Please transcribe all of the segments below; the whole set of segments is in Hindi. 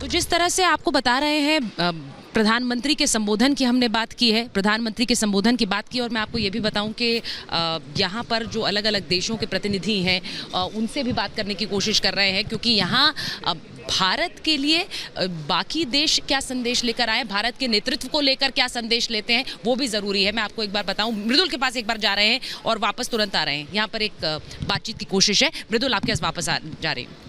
तो जिस तरह से आपको बता रहे हैं प्रधानमंत्री के संबोधन की हमने बात की है, प्रधानमंत्री के संबोधन की बात की, और मैं आपको ये भी बताऊं कि यहाँ पर जो अलग अलग देशों के प्रतिनिधि हैं उनसे भी बात करने की कोशिश कर रहे हैं, क्योंकि यहाँ भारत के लिए बाकी देश क्या संदेश लेकर आए, भारत के नेतृत्व को लेकर क्या संदेश लेते हैं, वो भी ज़रूरी है। मैं आपको एक बार बताऊं, मृदुल के पास एक बार जा रहे हैं और वापस तुरंत आ रहे हैं। यहाँ पर एक बातचीत की कोशिश है। मृदुल, आपके पास वापस जा रहे हैं।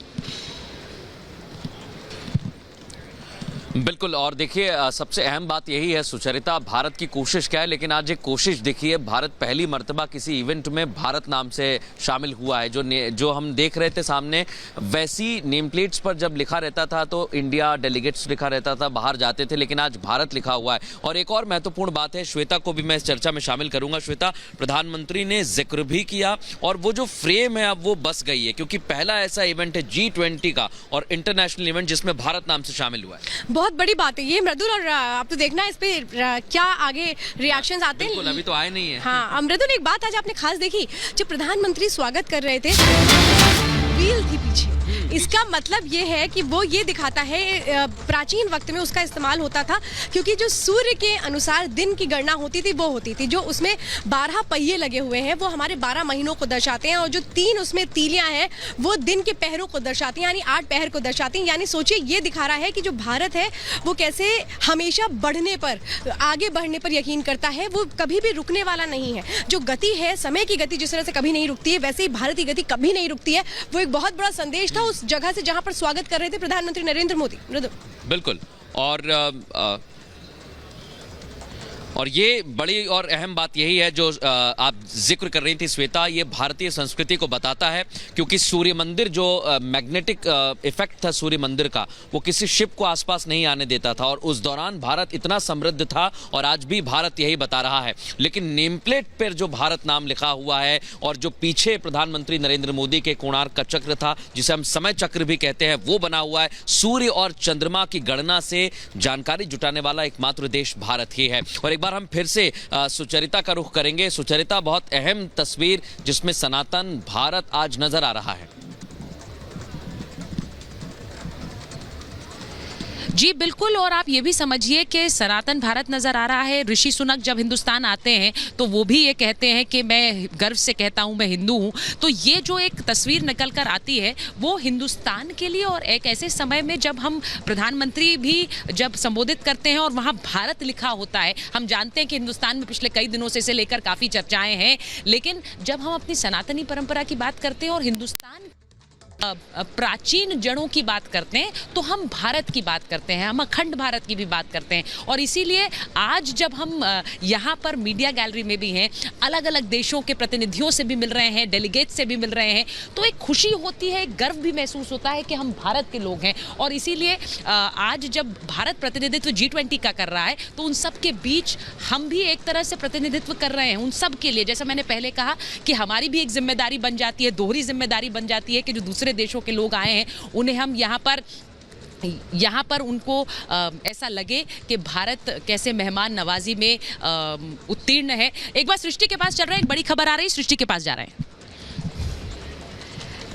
बिल्कुल, और देखिए सबसे अहम बात यही है सुचरिता, भारत की कोशिश क्या है, लेकिन आज एक कोशिश देखिए, भारत पहली मर्तबा किसी इवेंट में भारत नाम से शामिल हुआ है। जो हम देख रहे थे सामने, वैसी नेम प्लेट्स पर जब लिखा रहता था तो इंडिया डेलीगेट्स लिखा रहता था, बाहर जाते थे, लेकिन आज भारत लिखा हुआ है। और एक और महत्वपूर्ण बात है, श्वेता को भी मैं इस चर्चा में शामिल करूंगा। श्वेता, प्रधानमंत्री ने जिक्र भी किया और वो जो फ्रेम है अब वो बस गई है, क्योंकि पहला ऐसा इवेंट है G20 का और इंटरनेशनल इवेंट जिसमें भारत नाम से शामिल हुआ है। बहुत बड़ी बात है ये मृदुल, और आप तो देखना इस पे क्या आगे रिएक्शंस आते हैं। अभी तो आए नहीं है। हाँ मृदुल, एक बात आज आपने खास देखी, जब प्रधानमंत्री स्वागत कर रहे थे, व्हील थी पीछे। इसका मतलब ये है कि वो ये दिखाता है, प्राचीन वक्त में उसका इस्तेमाल होता था, क्योंकि जो सूर्य के अनुसार दिन की गणना होती थी वो होती थी, जो उसमें 12 पहिए लगे हुए हैं वो हमारे 12 महीनों को दर्शाते हैं, और जो 3 उसमें तीलियां हैं वो दिन के पहरों को दर्शाती हैं, यानी 8 पहर को दर्शाती हैं। यानी सोचिए, ये दिखा रहा है कि जो भारत है वो कैसे हमेशा बढ़ने पर, आगे बढ़ने पर यकीन करता है, वो कभी भी रुकने वाला नहीं है। जो गति है, समय की गति जिस तरह से कभी नहीं रुकती है, वैसे ही भारत की गति कभी नहीं रुकती है। वो एक बहुत बड़ा संदेश था उस जगह से जहां पर स्वागत कर रहे थे प्रधानमंत्री नरेंद्र मोदी। बिल्कुल, और ये बड़ी और अहम बात यही है जो आप जिक्र कर रही थी श्वेता, ये भारतीय संस्कृति को बताता है, क्योंकि सूर्य मंदिर जो मैग्नेटिक इफेक्ट था सूर्य मंदिर का, वो किसी शिप को आसपास नहीं आने देता था, और उस दौरान भारत इतना समृद्ध था, और आज भी भारत यही बता रहा है। लेकिन नेम प्लेट पर जो भारत नाम लिखा हुआ है, और जो पीछे प्रधानमंत्री नरेंद्र मोदी के कोणार्क का चक्र था, जिसे हम समय चक्र भी कहते हैं, वो बना हुआ है। सूर्य और चंद्रमा की गणना से जानकारी जुटाने वाला एकमात्र देश भारत ही है। और एक बार हम फिर से सुचरिता का रुख करेंगे। सुचरिता, बहुत अहम तस्वीर जिसमें सनातन भारत आज नजर आ रहा है। जी बिल्कुल, और आप ये भी समझिए कि सनातन भारत नज़र आ रहा है। ऋषि सुनक जब हिंदुस्तान आते हैं तो वो भी ये कहते हैं कि मैं गर्व से कहता हूँ मैं हिंदू हूँ। तो ये जो एक तस्वीर निकल कर आती है वो हिंदुस्तान के लिए, और एक ऐसे समय में जब हम प्रधानमंत्री भी जब संबोधित करते हैं और वहाँ भारत लिखा होता है। हम जानते हैं कि हिंदुस्तान में पिछले कई दिनों से इसे लेकर काफ़ी चर्चाएँ हैं, लेकिन जब हम अपनी सनातनी परंपरा की बात करते हैं और हिंदुस्तान प्राचीन जड़ों की बात करते हैं तो हम भारत की बात करते हैं, हम अखंड भारत की भी बात करते हैं। और इसीलिए आज जब हम यहाँ पर मीडिया गैलरी में भी हैं, अलग अलग देशों के प्रतिनिधियों से भी मिल रहे हैं, डेलीगेट से भी मिल रहे हैं, तो एक खुशी होती है, गर्व भी महसूस होता है कि हम भारत के लोग हैं। और इसीलिए आज जब भारत प्रतिनिधित्व G20 का कर रहा है तो उन सब के बीच हम भी एक तरह से प्रतिनिधित्व कर रहे हैं उन सब के लिए। जैसा मैंने पहले कहा कि हमारी भी एक जिम्मेदारी बन जाती है, दोहरी जिम्मेदारी बन जाती है कि जो दूसरे देशों के लोग आए हैं उन्हें हम यहाँ पर उनको ऐसा लगे कि भारत कैसे मेहमान नवाजी में उत्तीर्ण है। एक बार सृष्टि के पास चल रहा है, एक बड़ी खबर आ रही है, सृष्टि के पास जा रहे हैं।